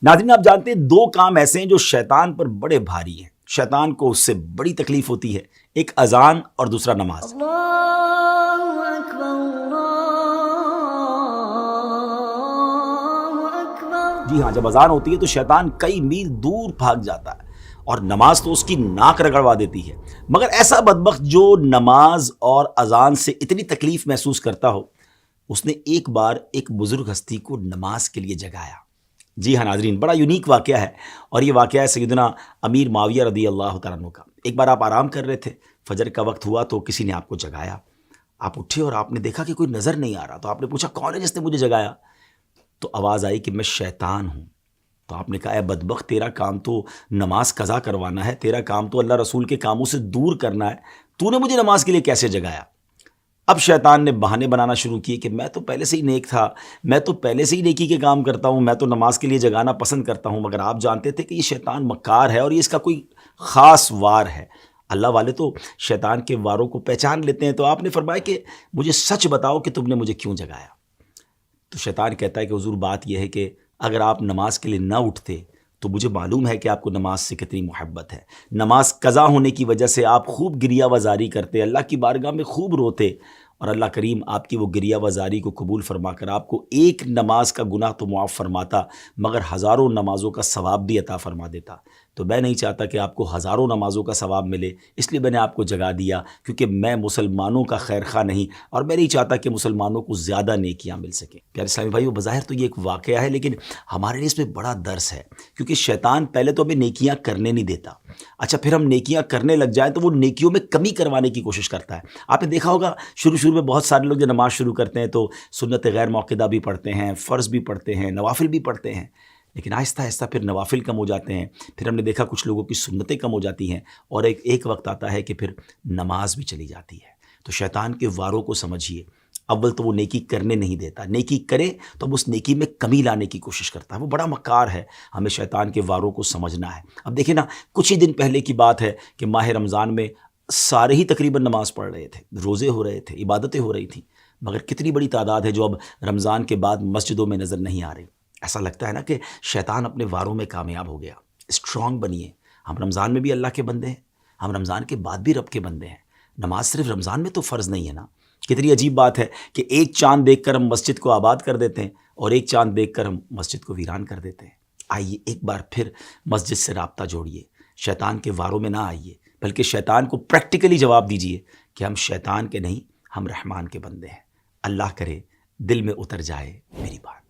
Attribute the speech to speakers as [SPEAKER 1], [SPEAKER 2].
[SPEAKER 1] ناظرین، آپ جانتے ہیں دو کام ایسے ہیں جو شیطان پر بڑے بھاری ہیں، شیطان کو اس سے بڑی تکلیف ہوتی ہے، ایک اذان اور دوسرا نماز۔
[SPEAKER 2] اللہ اکبر۔
[SPEAKER 1] جی ہاں، جب اذان ہوتی ہے تو شیطان کئی میل دور بھاگ جاتا ہے اور نماز تو اس کی ناک رگڑوا دیتی ہے، مگر ایسا بدبخت جو نماز اور اذان سے اتنی تکلیف محسوس کرتا ہو، اس نے ایک بار ایک بزرگ ہستی کو نماز کے لیے جگایا۔ جی ہاں ناظرین، بڑا یونیک واقعہ ہے، اور یہ واقعہ ہے سیدنا امیر معاویہ رضی اللہ تعالیٰ عنہ کا۔ ایک بار آپ آرام کر رہے تھے، فجر کا وقت ہوا تو کسی نے آپ کو جگایا، آپ اٹھے اور آپ نے دیکھا کہ کوئی نظر نہیں آ رہا، تو آپ نے پوچھا کون ہے جس نے مجھے جگایا؟ تو آواز آئی کہ میں شیطان ہوں۔ تو آپ نے کہا اے بدبخت، تیرا کام تو نماز قضا کروانا ہے، تیرا کام تو اللہ رسول کے کاموں سے دور کرنا ہے، تو نے مجھے نماز کے لیے کیسے جگایا؟ اب شیطان نے بہانے بنانا شروع کیے کہ میں تو پہلے سے ہی نیک تھا، میں تو پہلے سے ہی نیکی کے کام کرتا ہوں، میں تو نماز کے لیے جگانا پسند کرتا ہوں، مگر آپ جانتے تھے کہ یہ شیطان مکار ہے اور یہ اس کا کوئی خاص وار ہے۔ اللہ والے تو شیطان کے واروں کو پہچان لیتے ہیں۔ تو آپ نے فرمایا کہ مجھے سچ بتاؤ کہ تم نے مجھے کیوں جگایا؟ تو شیطان کہتا ہے کہ حضور بات یہ ہے کہ اگر آپ نماز کے لیے نہ اٹھتے تو مجھے معلوم ہے کہ آپ کو نماز سے کتنی محبت ہے، نماز قضا ہونے کی وجہ سے آپ خوب گریہ وزاری کرتے، اللہ کی بارگاہ میں خوب روتے، اور اللہ کریم آپ کی وہ گریہ وزاری کو قبول فرما کر آپ کو ایک نماز کا گناہ تو معاف فرماتا، مگر ہزاروں نمازوں کا ثواب بھی عطا فرما دیتا۔ تو میں نہیں چاہتا کہ آپ کو ہزاروں نمازوں کا ثواب ملے، اس لیے میں نے آپ کو جگا دیا، کیونکہ میں مسلمانوں کا خیر خواہ نہیں، اور میں نہیں چاہتا کہ مسلمانوں کو زیادہ نیکیاں مل سکیں۔ پیارے اسلامی بھائیو، بظاہر تو یہ ایک واقعہ ہے، لیکن ہمارے لیے اس میں بڑا درس ہے، کیونکہ شیطان پہلے تو ہمیں نیکیاں کرنے نہیں دیتا، اچھا پھر ہم نیکیاں کرنے لگ جائیں تو وہ نیکیوں میں کمی کروانے کی کوشش کرتا ہے۔ آپ نے دیکھا ہوگا شروع میں بہت سارے لوگ جو نماز شروع کرتے ہیں تو سنت غیر موقدہ بھی پڑھتے ہیں، فرض بھی پڑھتے ہیں، نوافل بھی پڑھتے ہیں، لیکن آہستہ آہستہ پھر نوافل کم ہو جاتے ہیں، پھر ہم نے دیکھا کچھ لوگوں کی سنتیں کم ہو جاتی ہیں، اور ایک وقت آتا ہے کہ پھر نماز بھی چلی جاتی ہے۔ تو شیطان کے واروں کو سمجھیے، اول تو وہ نیکی کرنے نہیں دیتا، نیکی کرے تو اب اس نیکی میں کمی لانے کی کوشش کرتا ہے، وہ بڑا مکار ہے، ہمیں شیطان کے واروں کو سمجھنا ہے۔ اب دیکھیں نا، کچھ ہی دن پہلے کی بات ہے کہ ماہ رمضان میں سارے ہی تقریباً نماز پڑھ رہے تھے، روزے ہو رہے تھے، عبادتیں ہو رہی تھیں، مگر کتنی بڑی تعداد ہے جو اب رمضان کے بعد مسجدوں میں نظر نہیں آ رہی۔ ایسا لگتا ہے نا کہ شیطان اپنے واروں میں کامیاب ہو گیا۔ اسٹرانگ بنیے، ہم رمضان میں بھی اللہ کے بندے ہیں، ہم رمضان کے بعد بھی رب کے بندے ہیں۔ نماز صرف رمضان میں تو فرض نہیں ہے نا۔ کتنی عجیب بات ہے کہ ایک چاند دیکھ کر ہم مسجد کو آباد کر دیتے ہیں، اور ایک چاند دیکھ کر ہم مسجد کو ویران کر دیتے ہیں۔ آئیے ایک بار پھر مسجد سے رابطہ جوڑیے، شیطان کے واروں میں نہ آئیے، بلکہ شیطان کو پریکٹیکلی جواب دیجیے کہ ہم شیطان کے نہیں، ہم رحمان کے بندے ہیں۔ اللہ کرے دل میں اتر جائے میری بات۔